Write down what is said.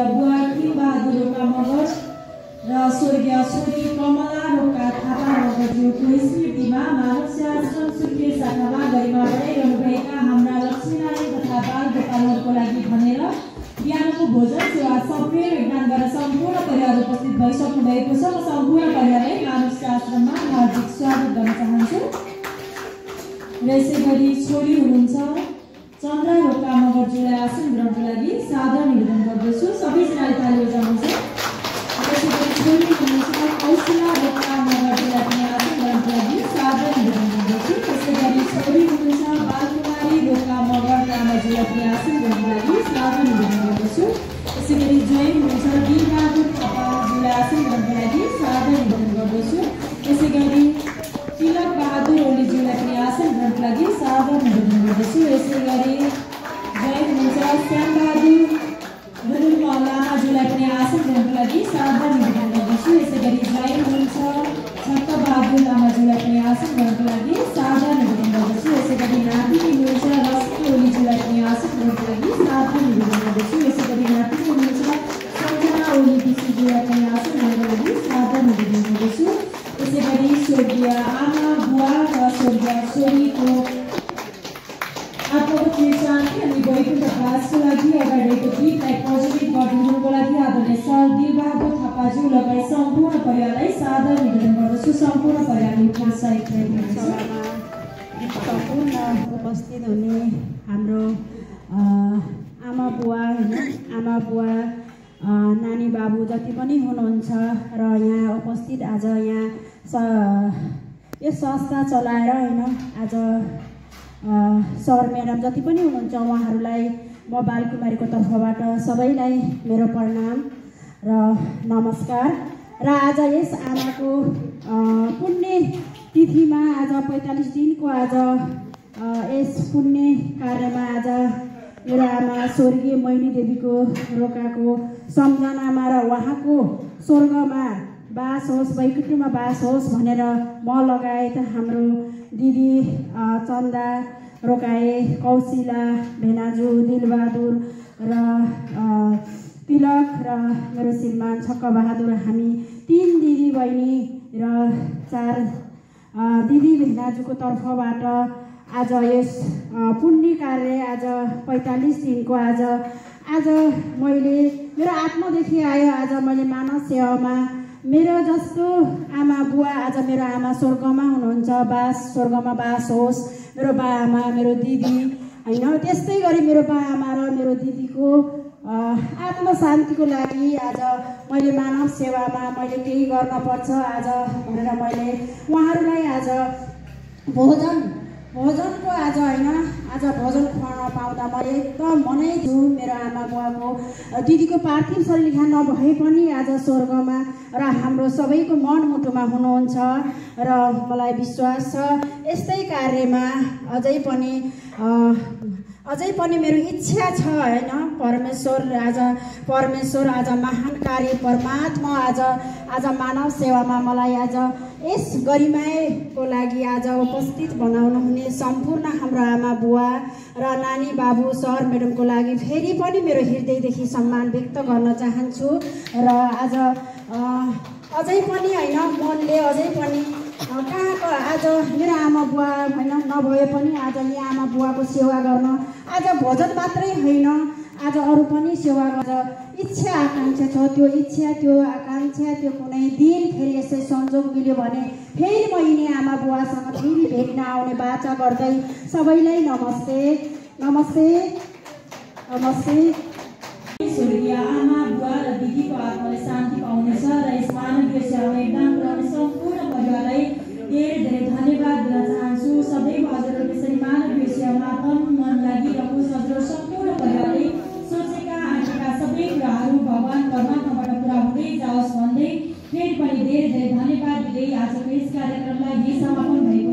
स्वर्गीय बुवा बहादुर रोका मगर र स्वर्गीय छोरी कमला रोका थापा मगरज्यूको स्मृतिमा मानव सेवा आश्रम सुर्खेत शाखामा गरिमा बढाइरहनुभएका हाम्रा लक्ष्मीनारायण तथा बाल गोपालहरूको लागि भनेर बिहानको भोजन सेवा सफ्टवेयर विज्ञान गरेर सम्पूर्ण परिवार उपस्थित भइसक्नु भएको छ। म सम्पूर्ण परिवारलाई मानव सेवा आश्रममा हार्दिक स्वागत गर्न चाहन्छु। र यसै गरी छोरी हुनुहुन्छ चन्द्र रोका मगरज्यूलाई आसन ग्रहणको लागि सादर निवेदन गर्दछु। सबैजनाले ताली बजाउनुहुन्छ। यसै गरी छोरी हुनुहुन्छ कौशला रोका मगरज्यूलाई पनि आसन ग्रहणको लागि सादर निवेदन गर्दछु। त्यसै गरी छोरी हुनुहुन्छ बालकुमारी रोका मगर रामाज्यूलाई पनि आसन ग्रहणको लागि सादर निवेदन गर्दछु। त्यसै गरी जय हुनुहुन्छ वीरबहादुर थापाज्यूलाई आसन ग्रहणको लागि सादर निवेदन गर्दछु। त्यसै गरी तिलक बहादुर ओलीज्यूलाई पनि आसन ग्रहणको लागि सादर निवेदन गर्दछु। यसै गरी जय हुनुहुन्छ श्यामबहादुर लामाज्यूलाई पनि आसन ग्रहणको लागि सादर निवेदन गर्दछु। यसै गरी जय हुनुहुन्छ छक्कबहादुर लामाज्यूलाई पनि आसन ग्रहणको लागि सादर निवेदन गर्दछु। यसै गरी नातिनी हुनुहुन्छ लक्ष्मी ओलीज्यूलाई पनि आसन ग्रहणको लागि सादर निवेदन गर्दछु। यसै गरी नातिनी हुनुहुन्छ सम्झना ओली विशुज्यूलाई पनि आसन ग्रहणको लागि सादर निवेदन गर्दछु। यसै गरी स्वर्गीय आमा बुवा र स्वर्गीय छोरीको आत्माको शान्ति अनि वैकुण्ठ वासको लागि अगाडिको गीतलाई प्रज्वलित गरिदिनुको लागि आदरणीय सर दिलबहादुर थापाज्यू लगायत सम्पूर्ण परिवारलाई सादर निवेदन गर्दछु। सम्पूर्ण परिवारले प्रोत्साहित सम्पूर्ण उपस्थित हुने हाम्रो आमा बुवा आमा बुवा नानी बाबु जति पनि हुनुहुन्छ र यहाँ उपस्थित आज यहाँ यो संस्था चलाएर आज सर म्याडम जति पनि हुनुहुन्छ उहाँहरूलाई म बालकुमारीको तर्फबाट सबैलाई मेरो प्रणाम र नमस्कार। र आज यस आमाको पुण्य तिथिमा आज 45 दिनको आज यस पुण्य कार्यमा आज मेरो आमा स्वर्गीय मैनी देवीको रोकाको सम्झनामा र उहाँको स्वर्गमा बास होस् वैकुण्ठमा बास होस् भनेर म लगायत हाम्रो दिदी चन्दा रोकाए कौशिला भेनाजु दिलबहादुर र तिलक र मेरो श्रीमान छक्कबहादुर हामी 3 दिदी बहिनी र 4 दिदी भेनाजुको तर्फबाट आज यस पुण्य कार्य आज 45 दिनको आज मैले मेरो आत्मादेखि आयो। आज मैले मानव सेवामा मेरो जस्तो आमा बुवा आज मेरो आमा स्वर्गमा हुनुहुन्छ स्वर्गमा बास होस् मेरो बा आमा मेरो दिदी होइन त्यस्तै गरी मेरो बा आमा र मेरो दिदीको आत्म शान्तिको लागि आज मैले मानव सेवामा मैले केही गर्न पर्छ आज भनेर मैले उहाँहरूलाई आज भोजनको आज आज भोजन खुवाउन पाउँदा म एकदम मनै छु। मेरो आमा बुवाको दिदीको पार्थिव शरीर यहाँ नभए पनि आज स्वर्गमा र हाम्रो सबैको मनमुटुमा हुनुहुन्छ र मलाई विश्वास छ यस्तै कार्यमा अझै पनि मेरो इच्छा छ परमेश्वर आज महान कार्य परमात्मा आज मानव सेवामा मलाई आज यस गरिमाको लागि आज उपस्थित बनाउनु हुने सम्पूर्ण हाम्रो आमा बुवा र नानी बाबु सर म्याडमको लागि फेरि पनि मेरो हृदयदेखि सम्मान व्यक्त गर्न चाहन्छु। र आज अझै पनि मनले अझै पनि कहाँको आज मेरो आमा बुवा नभए पनि आज यहाँ आमा बुवाको सेवा गर्न आज भोजन मात्रै होइन आज अरू पनि सेवा गर्न इच्छा आकाङ्क्षा छ। त्यो इच्छा त्यो आकाङ्क्षा त्यो कुनै दिन फेरि यसै संयोग मिल्यो भने फेरि म यिनी आमा बुवासँग फेरि भेट्न आउने बाचा गर्दै सबैलाई नमस्ते नमस्ते नमस्ते। स्वर्गीय आमा बुवा र दिदीको आत्माले शान्ति पाउनेछ र यस मानवीय सेवामा योगदान पुर्याउने सम्पूर्ण परिवारलाई धेरै धन्यवाद दिन चाहन्छु। सदैव हजुरहरूको यसरी मानवीय सेवामा तन मन लागिरहोस्। हजुर सम्पूर्ण परिवारले सोचेका आँटेका सबै कुराहरू भगवान परमात्माबाट पुरा हुँदै जाओस् भन्दै फेरि पनि धेरै धन्यवाद दिँदै आजको यस कार्यक्रमलाई यही समापन भएको